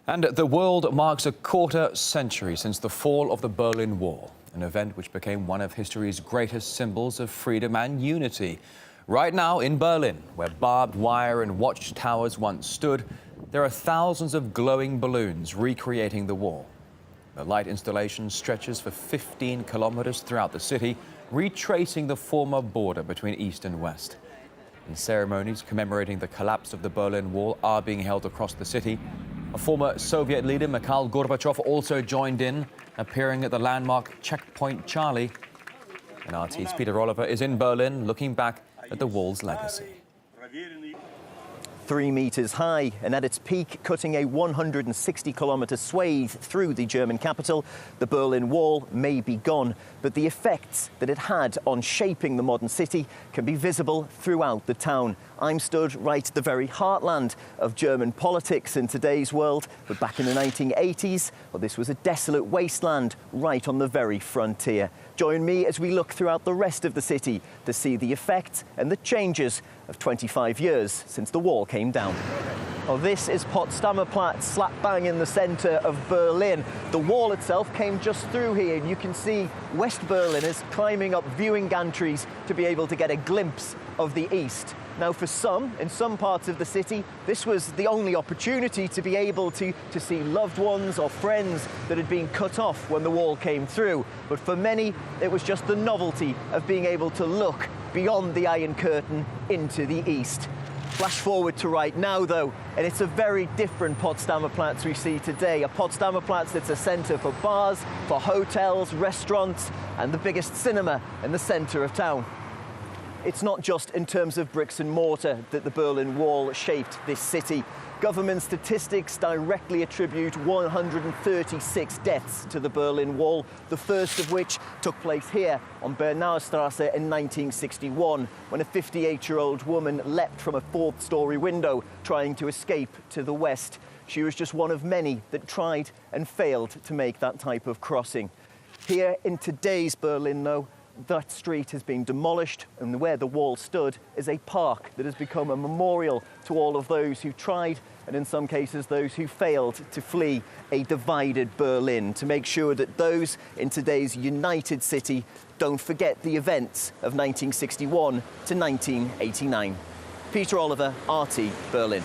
And the world marks a quarter century since the fall of the Berlin Wall, an event which became one of history's greatest symbols of freedom and unity. Right now in Berlin, where barbed wire and watchtowers once stood, there are thousands of glowing balloons recreating the wall. The light installation stretches for 15 kilometers throughout the city, retracing the former border between East and West. And ceremonies commemorating the collapse of the Berlin Wall are being held across the city. A former Soviet leader, Mikhail Gorbachev, also joined in, appearing at the landmark Checkpoint Charlie. And RT's Peter Oliver is in Berlin, looking back at the wall's legacy. 3 meters high and at its peak cutting a 160-kilometer swathe through the German capital, the Berlin Wall may be gone, but the effects that it had on shaping the modern city can be visible throughout the town. I'm stood right at the very heartland of German politics in today's world, but back in the 1980s, well, this was a desolate wasteland right on the very frontier. Join me as we look throughout the rest of the city to see the effects and the changes of 25 years since the wall came down. Well, this is Potsdamer Platz, slap bang in the centre of Berlin. The wall itself came just through here, and you can see West Berliners climbing up viewing gantries to be able to get a glimpse of the east. Now, for some, in some parts of the city, this was the only opportunity to be able to see loved ones or friends that had been cut off when the wall came through. But for many, it was just the novelty of being able to look beyond the Iron Curtain into the east. Flash forward to right now, though, and it's a very different Potsdamer Platz we see today. A Potsdamer Platz that's a centre for bars, for hotels, restaurants, and the biggest cinema in the centre of town. It's not just in terms of bricks and mortar that the Berlin Wall shaped this city. Government statistics directly attribute 136 deaths to the Berlin Wall, the first of which took place here on Bernaustrasse in 1961, when a 58-year-old woman leapt from a 4th-story window trying to escape to the west. She was just one of many that tried and failed to make that type of crossing. Here in today's Berlin, though, that street has been demolished, and where the wall stood is a park that has become a memorial to all of those who tried, and in some cases those who failed to flee a divided Berlin, to make sure that those in today's united city don't forget the events of 1961 to 1989. Peter Oliver, RT, Berlin.